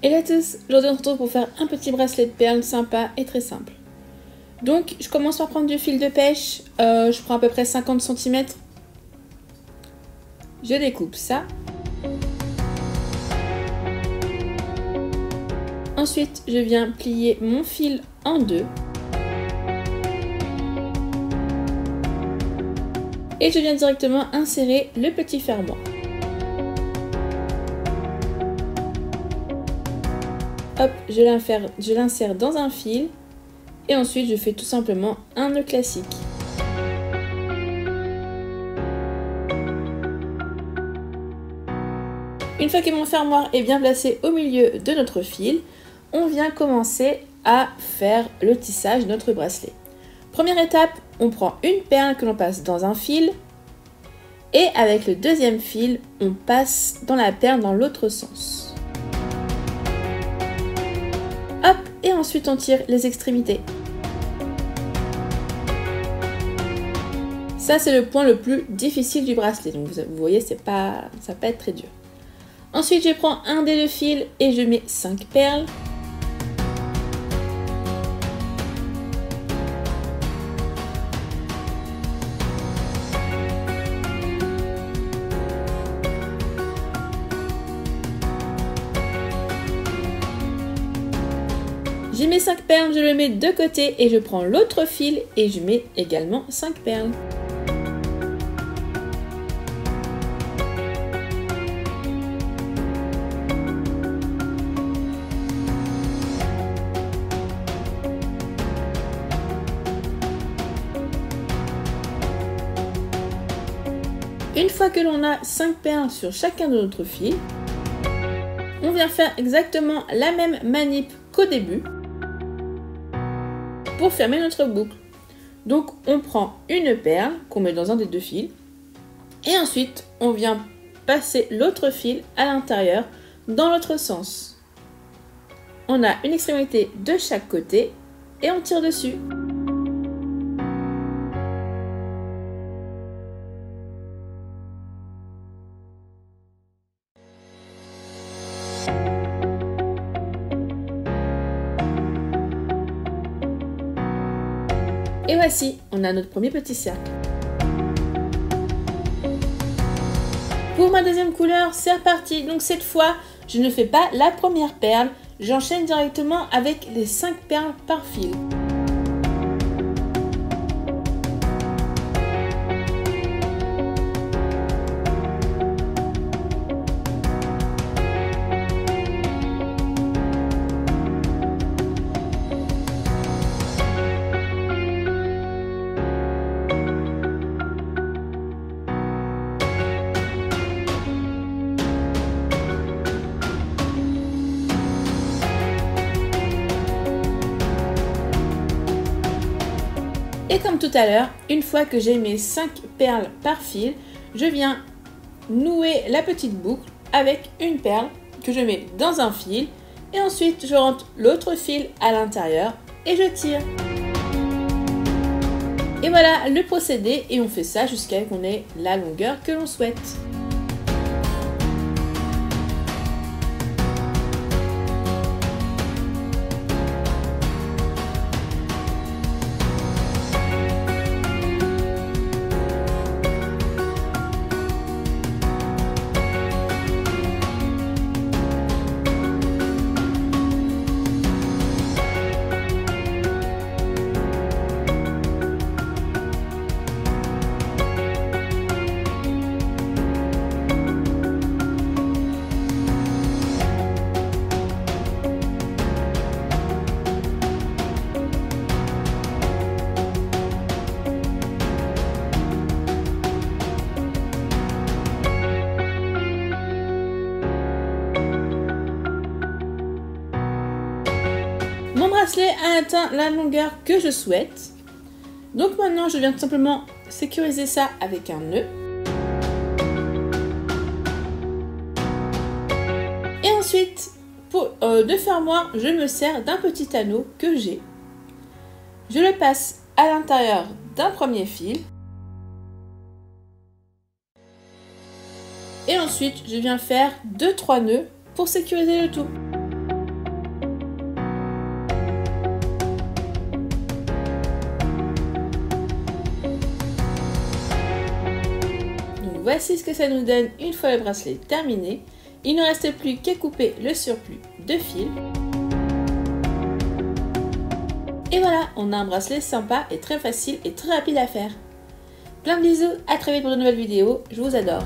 Hello à tous, aujourd'hui on se retrouve pour faire un petit bracelet de perles sympa et très simple. Donc je commence par prendre du fil de pêche, je prends à peu près 50 cm. Je découpe ça. Ensuite je viens plier mon fil en deux. Et je viens directement insérer le petit fermoir. Hop, je l'insère dans un fil et ensuite je fais tout simplement un nœud classique. Une fois que mon fermoir est bien placé au milieu de notre fil, on vient commencer à faire le tissage de notre bracelet. Première étape, on prend une perle que l'on passe dans un fil et avec le deuxième fil, on passe dans la perle dans l'autre sens. Hop, et ensuite on tire les extrémités. Ça c'est le point le plus difficile du bracelet, donc vous voyez ça va pas être très dur. Ensuite je prends un des deux fils et je mets 5 perles. J'y mets 5 perles, je le mets de côté et je prends l'autre fil et je mets également 5 perles. Une fois que l'on a 5 perles sur chacun de notre fil, on vient faire exactement la même manip qu'au début pour fermer notre boucle. Donc on prend une perle qu'on met dans un des deux fils et ensuite on vient passer l'autre fil à l'intérieur dans l'autre sens. On a une extrémité de chaque côté et on tire dessus. Et voici, on a notre premier petit cercle. Pour ma deuxième couleur, c'est reparti. Donc cette fois, je ne fais pas la première perle, j'enchaîne directement avec les 5 perles par fil. Et comme tout à l'heure, une fois que j'ai mes 5 perles par fil, je viens nouer la petite boucle avec une perle que je mets dans un fil et ensuite je rentre l'autre fil à l'intérieur et je tire. Et voilà le procédé et on fait ça jusqu'à ce qu'on ait la longueur que l'on souhaite. Mon bracelet a atteint la longueur que je souhaite. Donc maintenant, je viens tout simplement sécuriser ça avec un nœud. Et ensuite, pour de fermoir, je me sers d'un petit anneau que j'ai. Je le passe à l'intérieur d'un premier fil. Et ensuite, je viens faire 2-3 nœuds pour sécuriser le tout. voici ce que ça nous donne une fois le bracelet terminé. Il ne reste plus qu'à couper le surplus de fil. Et voilà, on a un bracelet sympa et très facile et très rapide à faire. Plein de bisous, à très vite pour de nouvelles vidéos, je vous adore.